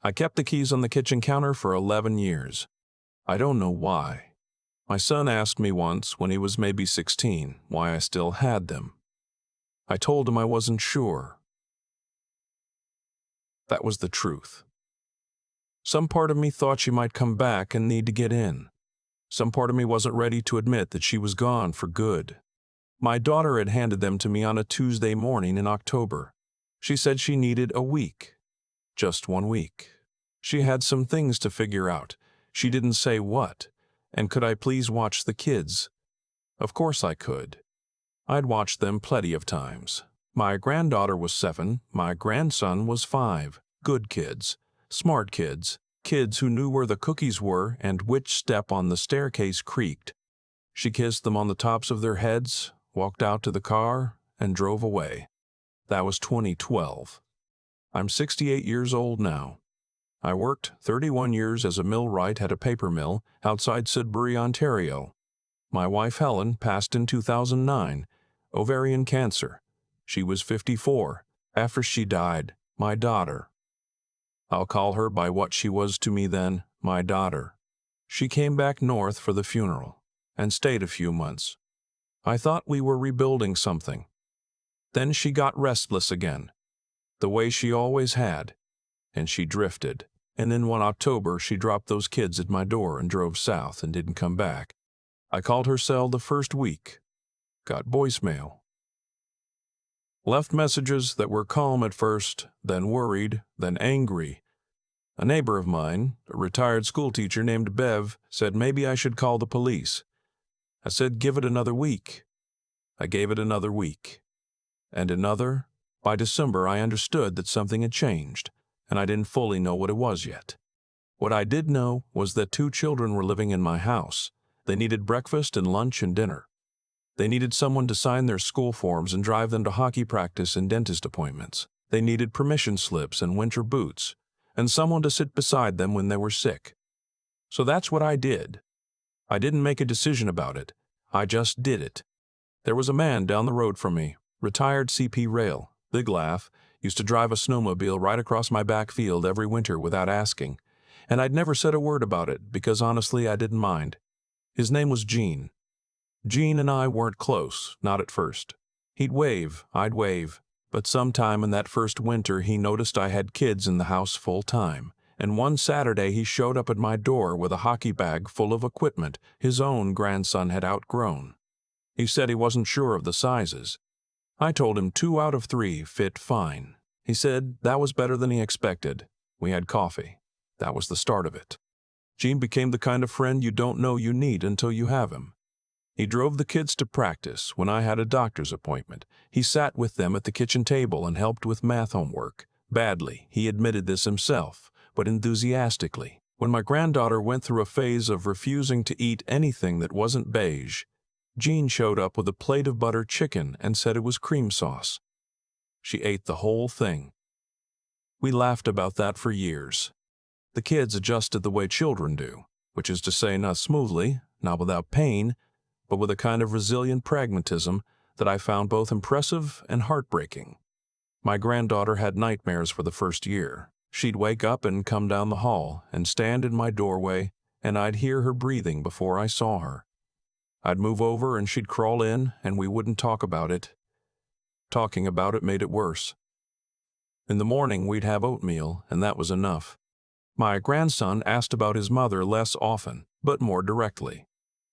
I kept the keys on the kitchen counter for 11 years. I don't know why. My son asked me once, when he was maybe 16, why I still had them. I told him I wasn't sure. That was the truth. Some part of me thought she might come back and need to get in. Some part of me wasn't ready to admit that she was gone for good. My daughter had handed them to me on a Tuesday morning in October. She said she needed a week. Just 1 week. She had some things to figure out. She didn't say what. And could I please watch the kids? Of course I could. I'd watched them plenty of times. My granddaughter was 7, my grandson was 5. Good kids. Smart kids. Kids who knew where the cookies were and which step on the staircase creaked. She kissed them on the tops of their heads, walked out to the car, and drove away. That was 2012. I'm 68 years old now. I worked 31 years as a millwright at a paper mill outside Sudbury, Ontario. My wife Helen passed in 2009, ovarian cancer. She was 54. After she died, my daughter. I'll call her by what she was to me then, my daughter. She came back north for the funeral and stayed a few months. I thought we were rebuilding something. Then she got restless again, the way she always had, and she drifted. And then one October, she dropped those kids at my door and drove south and didn't come back. I called her cell the first week. Got voicemail. Left messages that were calm at first, then worried, then angry. A neighbor of mine, a retired schoolteacher named Bev, said maybe I should call the police. I said give it another week. I gave it another week. And another. By December, I understood that something had changed, and I didn't fully know what it was yet. What I did know was that 2 children were living in my house. They needed breakfast and lunch and dinner. They needed someone to sign their school forms and drive them to hockey practice and dentist appointments. They needed permission slips and winter boots, and someone to sit beside them when they were sick. So that's what I did. I didn't make a decision about it. I just did it. There was a man down the road from me, retired CP rail, big laugh, used to drive a snowmobile right across my back field every winter without asking, and I'd never said a word about it because honestly I didn't mind. His name was Gene. Gene and I weren't close, not at first. He'd wave, I'd wave, but sometime in that first winter he noticed I had kids in the house full time, and one Saturday he showed up at my door with a hockey bag full of equipment his own grandson had outgrown. He said he wasn't sure of the sizes. I told him 2 out of 3 fit fine. He said that was better than he expected. We had coffee. That was the start of it. Gene became the kind of friend you don't know you need until you have him. He drove the kids to practice when I had a doctor's appointment. He sat with them at the kitchen table and helped with math homework. Badly, he admitted this himself, but enthusiastically. When my granddaughter went through a phase of refusing to eat anything that wasn't beige, Gene showed up with a plate of butter chicken and said it was cream sauce. She ate the whole thing. We laughed about that for years. The kids adjusted the way children do, which is to say not smoothly, not without pain, but with a kind of resilient pragmatism that I found both impressive and heartbreaking. My granddaughter had nightmares for the first year. She'd wake up and come down the hall and stand in my doorway, and I'd hear her breathing before I saw her. I'd move over and she'd crawl in, and we wouldn't talk about it. Talking about it made it worse. In the morning, we'd have oatmeal, and that was enough. My grandson asked about his mother less often, but more directly.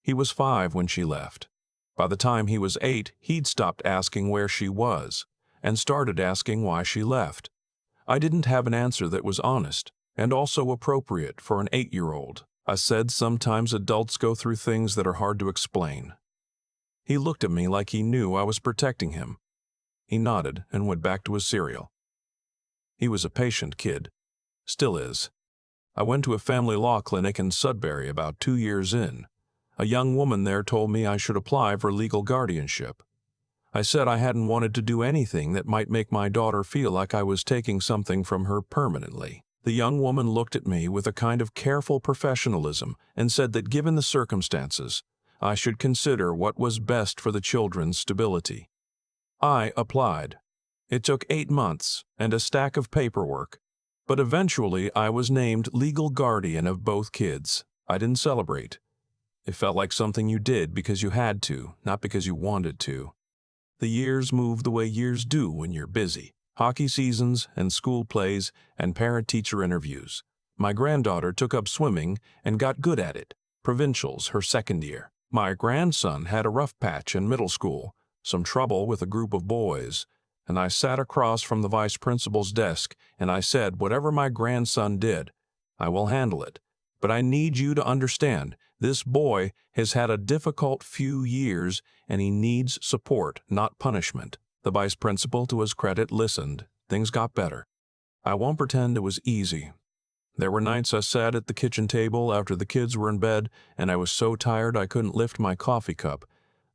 He was 5 when she left. By the time he was 8, he'd stopped asking where she was, and started asking why she left. I didn't have an answer that was honest, and also appropriate for an 8-year-old. I said sometimes adults go through things that are hard to explain. He looked at me like he knew I was protecting him. He nodded and went back to his cereal. He was a patient kid. Still is. I went to a family law clinic in Sudbury about 2 years in. A young woman there told me I should apply for legal guardianship. I said I hadn't wanted to do anything that might make my daughter feel like I was taking something from her permanently. The young woman looked at me with a kind of careful professionalism and said that given the circumstances, I should consider what was best for the children's stability. I applied. It took 8 months and a stack of paperwork. But eventually, I was named legal guardian of both kids. I didn't celebrate. It felt like something you did because you had to, not because you wanted to. The years moved the way years do when you're busy. Hockey seasons and school plays and parent-teacher interviews. My granddaughter took up swimming and got good at it. Provincials her second year. My grandson had a rough patch in middle school, some trouble with a group of boys, and I sat across from the vice principal's desk and I said, whatever my grandson did, I will handle it. But I need you to understand, this boy has had a difficult few years and he needs support, not punishment. The vice principal, to his credit, listened. Things got better. I won't pretend it was easy. There were nights I sat at the kitchen table after the kids were in bed and I was so tired I couldn't lift my coffee cup.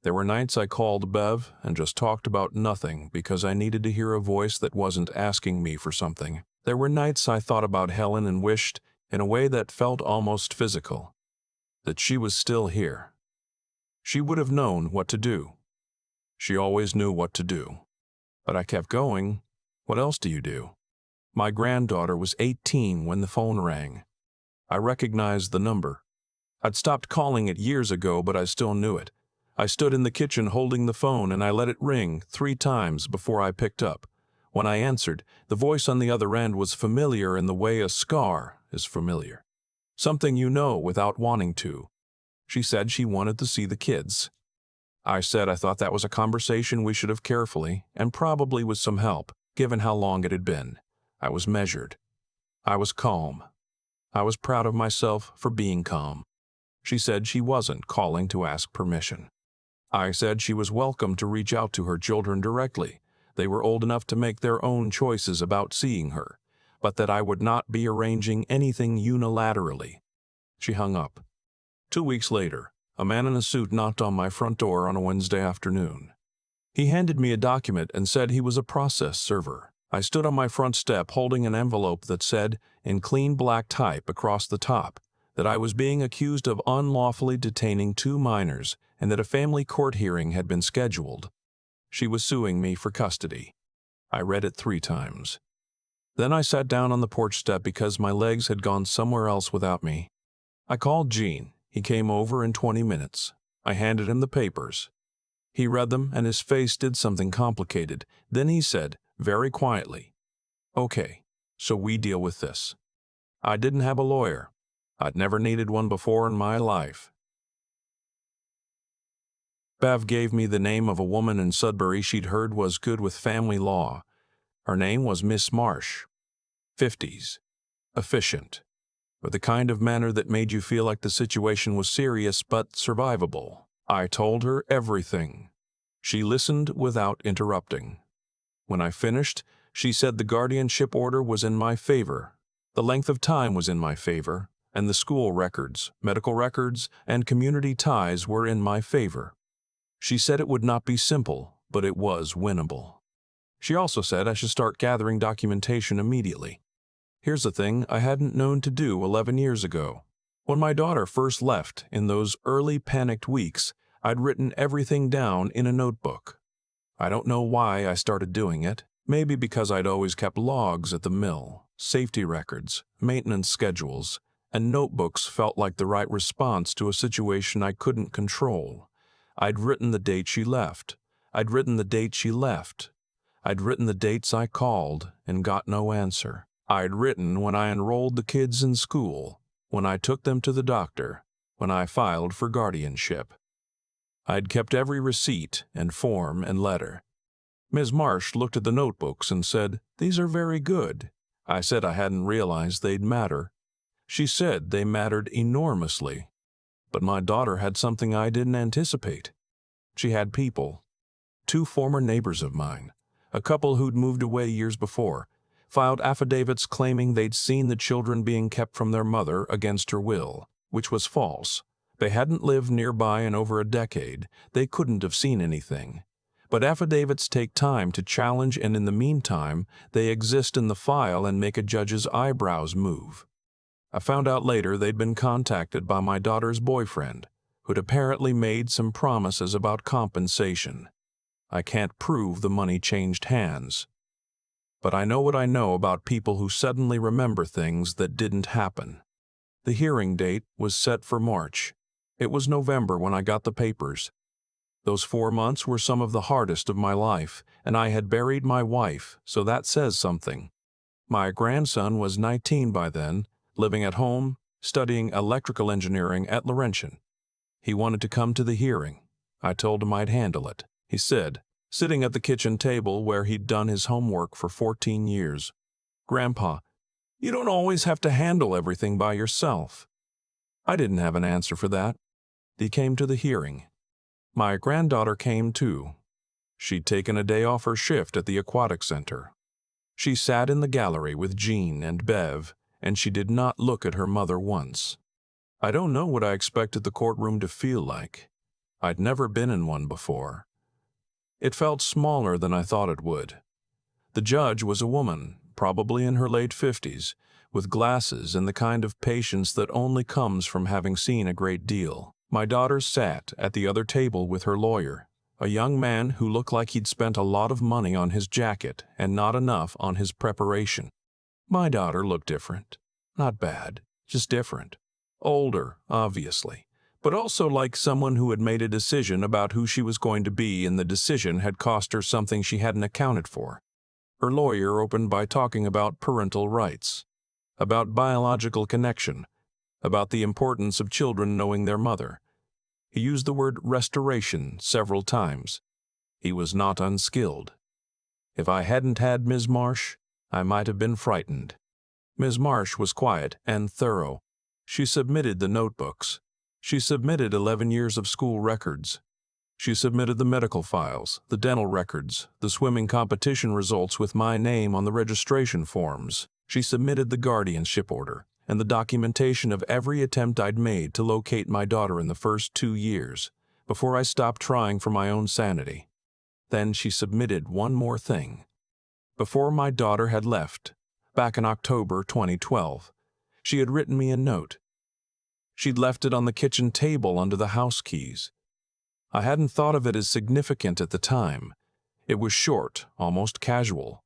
There were nights I called Bev and just talked about nothing because I needed to hear a voice that wasn't asking me for something. There were nights I thought about Helen and wished, in a way that felt almost physical, that she was still here. She would have known what to do. She always knew what to do. But I kept going. What else do you do? My granddaughter was 18 when the phone rang. I recognized the number. I'd stopped calling it years ago, but I still knew it. I stood in the kitchen holding the phone and I let it ring 3 times before I picked up. When I answered, the voice on the other end was familiar in the way a scar is familiar. Something you know without wanting to. She said she wanted to see the kids. I said I thought that was a conversation we should have carefully, and probably with some help, given how long it had been. I was measured. I was calm. I was proud of myself for being calm. She said she wasn't calling to ask permission. I said she was welcome to reach out to her children directly. They were old enough to make their own choices about seeing her, but that I would not be arranging anything unilaterally. She hung up. 2 weeks later, a man in a suit knocked on my front door on a Wednesday afternoon. He handed me a document and said he was a process server. I stood on my front step holding an envelope that said, in clean black type across the top, that I was being accused of unlawfully detaining 2 minors and that a family court hearing had been scheduled. She was suing me for custody. I read it 3 times. Then I sat down on the porch step because my legs had gone somewhere else without me. I called Gene. He came over in 20 minutes. I handed him the papers. He read them and his face did something complicated. Then he said, very quietly, "Okay, so we deal with this." I didn't have a lawyer. I'd never needed one before in my life. Bev gave me the name of a woman in Sudbury she'd heard was good with family law. Her name was Miss Marsh. 50s. Efficient. With the kind of manner that made you feel like the situation was serious but survivable. I told her everything. She listened without interrupting. When I finished, she said the guardianship order was in my favor. The length of time was in my favor, and the school records, medical records, and community ties were in my favor. She said it would not be simple, but it was winnable. She also said I should start gathering documentation immediately. Here's the thing I hadn't known to do 11 years ago. When my daughter first left in those early panicked weeks, I'd written everything down in a notebook. I don't know why I started doing it. Maybe because I'd always kept logs at the mill, safety records, maintenance schedules, and notebooks felt like the right response to a situation I couldn't control. I'd written the date she left. I'd written the date she left. I'd written the dates I called and got no answer. I'd written when I enrolled the kids in school, when I took them to the doctor, when I filed for guardianship. I'd kept every receipt and form and letter. Ms. Marsh looked at the notebooks and said, "These are very good." I said I hadn't realized they'd matter. She said they mattered enormously. But my daughter had something I didn't anticipate. She had people. 2 former neighbors of mine, a couple who'd moved away years before, filed affidavits claiming they'd seen the children being kept from their mother against her will, which was false. They hadn't lived nearby in over a decade. They couldn't have seen anything. But affidavits take time to challenge, and in the meantime, they exist in the file and make a judge's eyebrows move. I found out later they'd been contacted by my daughter's boyfriend, who'd apparently made some promises about compensation. I can't prove the money changed hands. But I know what I know about people who suddenly remember things that didn't happen. The hearing date was set for March. It was November when I got the papers. Those 4 months were some of the hardest of my life, and I had buried my wife, so that says something. My grandson was 19 by then, living at home, studying electrical engineering at Laurentian. He wanted to come to the hearing. I told him I'd handle it. He said, sitting at the kitchen table where he'd done his homework for 14 years, "Grandpa, you don't always have to handle everything by yourself." I didn't have an answer for that. He came to the hearing. My granddaughter came too. She'd taken a day off her shift at the aquatic center. She sat in the gallery with Jean and Bev, and she did not look at her mother once. I don't know what I expected the courtroom to feel like. I'd never been in one before. It felt smaller than I thought it would. The judge was a woman, probably in her late 50s, with glasses and the kind of patience that only comes from having seen a great deal. My daughter sat at the other table with her lawyer, a young man who looked like he'd spent a lot of money on his jacket and not enough on his preparation. My daughter looked different. Not bad, just different. Older, obviously, but also like someone who had made a decision about who she was going to be, and the decision had cost her something she hadn't accounted for. Her lawyer opened by talking about parental rights, about biological connection, about the importance of children knowing their mother. He used the word restoration several times. He was not unskilled. If I hadn't had Ms. Marsh, I might have been frightened. Ms. Marsh was quiet and thorough. She submitted the notebooks. She submitted 11 years of school records. She submitted the medical files, the dental records, the swimming competition results with my name on the registration forms. She submitted the guardianship order and the documentation of every attempt I'd made to locate my daughter in the first 2 years, before I stopped trying for my own sanity. Then she submitted one more thing. Before my daughter had left, back in October 2012, she had written me a note. She'd left it on the kitchen table under the house keys. I hadn't thought of it as significant at the time. It was short, almost casual.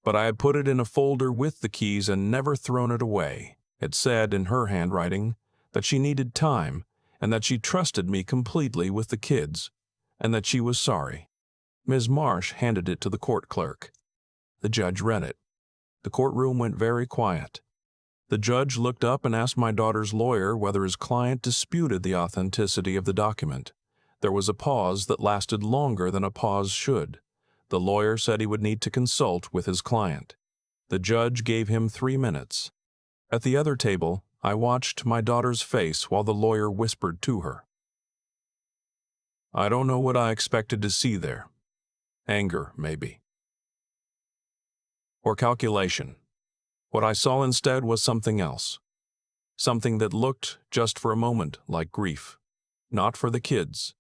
But I had put it in a folder with the keys and never thrown it away. It said, in her handwriting, that she needed time and that she trusted me completely with the kids, and that she was sorry. Ms. Marsh handed it to the court clerk. The judge read it. The courtroom went very quiet. The judge looked up and asked my daughter's lawyer whether his client disputed the authenticity of the document. There was a pause that lasted longer than a pause should. The lawyer said he would need to consult with his client. The judge gave him 3 minutes. At the other table, I watched my daughter's face while the lawyer whispered to her. I don't know what I expected to see there. Anger, maybe. Or calculation. What I saw instead was something else. Something that looked, just for a moment, like grief. Not for the kids.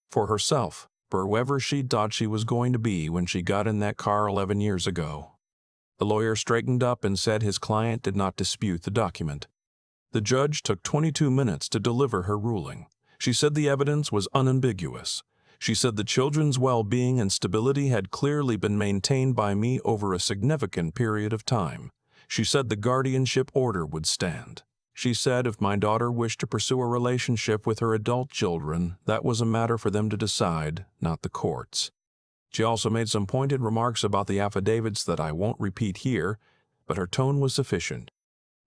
For herself. For whoever she thought she was going to be when she got in that car 11 years ago. The lawyer straightened up and said his client did not dispute the document. The judge took 22 minutes to deliver her ruling. She said the evidence was unambiguous. She said the children's well-being and stability had clearly been maintained by me over a significant period of time. She said the guardianship order would stand. She said if my daughter wished to pursue a relationship with her adult children, that was a matter for them to decide, not the courts. She also made some pointed remarks about the affidavits that I won't repeat here, but her tone was sufficient.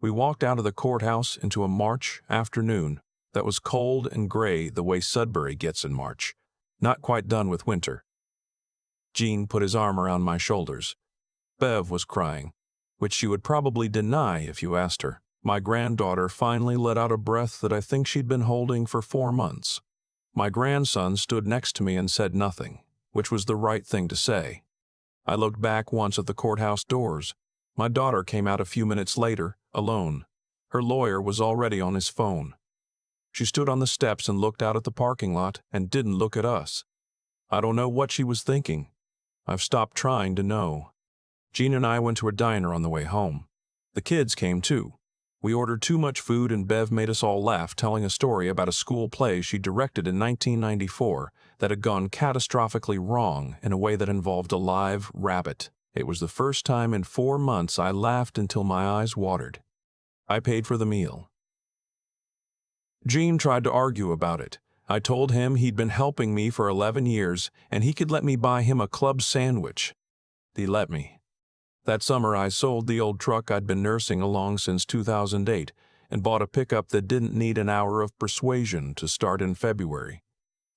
We walked out of the courthouse into a March afternoon that was cold and gray the way Sudbury gets in March, not quite done with winter. Jean put his arm around my shoulders. Bev was crying, which she would probably deny if you asked her. My granddaughter finally let out a breath that I think she'd been holding for 4 months. My grandson stood next to me and said nothing, which was the right thing to say. I looked back once at the courthouse doors. My daughter came out a few minutes later, alone. Her lawyer was already on his phone. She stood on the steps and looked out at the parking lot and didn't look at us. I don't know what she was thinking. I've stopped trying to know. Jean and I went to a diner on the way home. The kids came too. We ordered too much food and Bev made us all laugh telling a story about a school play she directed in 1994 that had gone catastrophically wrong in a way that involved a live rabbit. It was the first time in 4 months I laughed until my eyes watered. I paid for the meal. Gene tried to argue about it. I told him he'd been helping me for 11 years and he could let me buy him a club sandwich. He let me. That summer I sold the old truck I'd been nursing along since 2008 and bought a pickup that didn't need an hour of persuasion to start in February.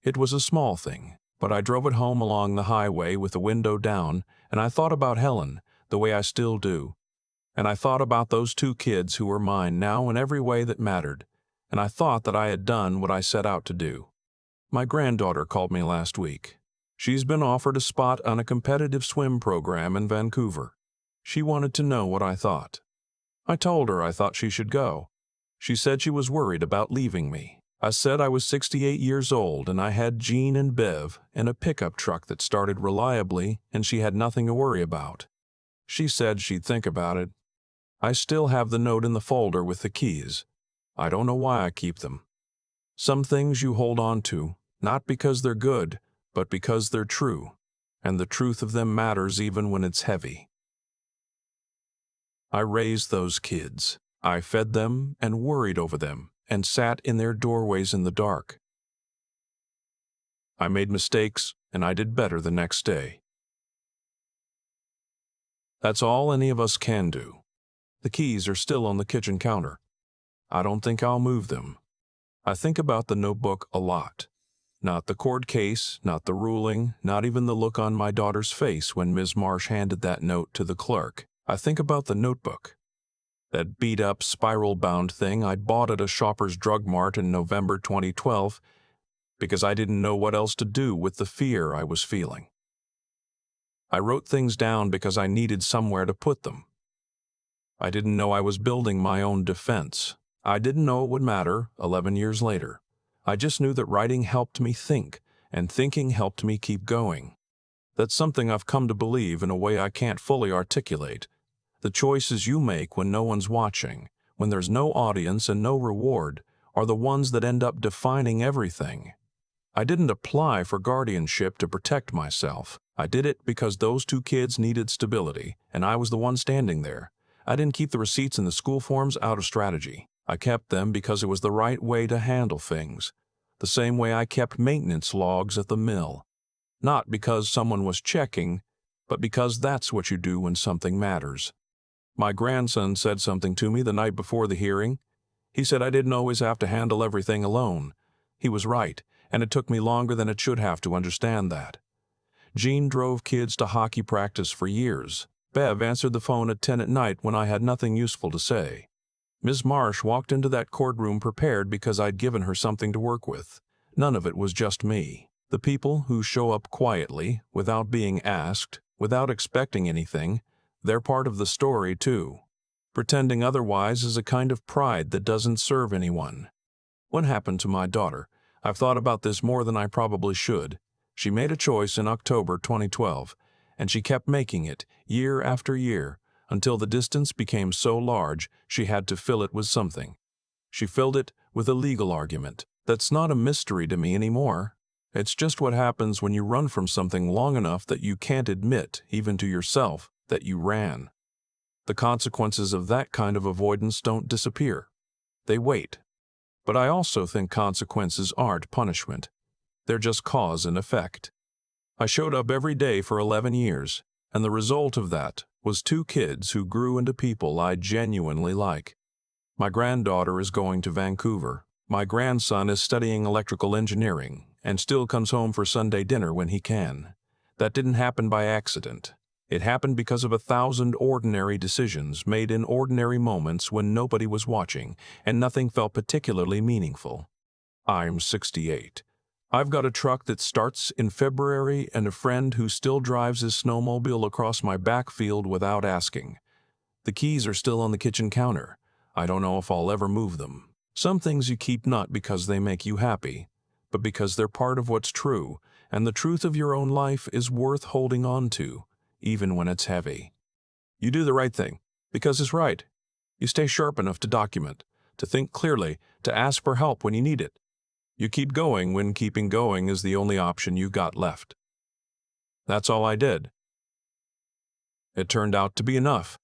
It was a small thing, but I drove it home along the highway with the window down, and I thought about Helen, the way I still do. And I thought about those 2 kids who were mine now in every way that mattered, and I thought that I had done what I set out to do. My granddaughter called me last week. She's been offered a spot on a competitive swim program in Vancouver. She wanted to know what I thought. I told her I thought she should go. She said she was worried about leaving me. I said I was 68 years old and I had Jean and Bev and a pickup truck that started reliably and she had nothing to worry about. She said she'd think about it. I still have the note in the folder with the keys. I don't know why I keep them. Some things you hold on to, not because they're good, but because they're true, and the truth of them matters even when it's heavy. I raised those kids. I fed them and worried over them and sat in their doorways in the dark. I made mistakes and I did better the next day. That's all any of us can do. The keys are still on the kitchen counter. I don't think I'll move them. I think about the notebook a lot. Not the court case, not the ruling, not even the look on my daughter's face when Ms. Marsh handed that note to the clerk. I think about the notebook. That beat-up, spiral-bound thing I'd bought at a Shoppers Drug Mart in November 2012 because I didn't know what else to do with the fear I was feeling. I wrote things down because I needed somewhere to put them. I didn't know I was building my own defense. I didn't know it would matter 11 years later. I just knew that writing helped me think, and thinking helped me keep going. That's something I've come to believe in a way I can't fully articulate. The choices you make when no one's watching, when there's no audience and no reward, are the ones that end up defining everything. I didn't apply for guardianship to protect myself. I did it because those 2 kids needed stability, and I was the one standing there. I didn't keep the receipts and the school forms out of strategy. I kept them because it was the right way to handle things, the same way I kept maintenance logs at the mill. Not because someone was checking, but because that's what you do when something matters. My grandson said something to me the night before the hearing. He said I didn't always have to handle everything alone. He was right, and it took me longer than it should have to understand that. Jean drove kids to hockey practice for years. Bev answered the phone at 10 at night when I had nothing useful to say. Ms. Marsh walked into that courtroom prepared because I'd given her something to work with. None of it was just me. The people who show up quietly, without being asked, without expecting anything, they're part of the story too. Pretending otherwise is a kind of pride that doesn't serve anyone. What happened to my daughter? I've thought about this more than I probably should. She made a choice in October 2012, and she kept making it year after year until the distance became so large she had to fill it with something. She filled it with a legal argument. That's not a mystery to me anymore. It's just what happens when you run from something long enough that you can't admit, even to yourself, that you ran. The consequences of that kind of avoidance don't disappear. They wait. But I also think consequences aren't punishment. They're just cause and effect. I showed up every day for 11 years, and the result of that was 2 kids who grew into people I genuinely like. My granddaughter is going to Vancouver. My grandson is studying electrical engineering and still comes home for Sunday dinner when he can. That didn't happen by accident. It happened because of 1,000 ordinary decisions made in ordinary moments when nobody was watching and nothing felt particularly meaningful. I'm 68. I've got a truck that starts in February and a friend who still drives his snowmobile across my backfield without asking. The keys are still on the kitchen counter. I don't know if I'll ever move them. Some things you keep not because they make you happy, but because they're part of what's true, and the truth of your own life is worth holding on to, even when it's heavy. You do the right thing, because it's right. You stay sharp enough to document, to think clearly, to ask for help when you need it. You keep going when keeping going is the only option you've got left. That's all I did. It turned out to be enough.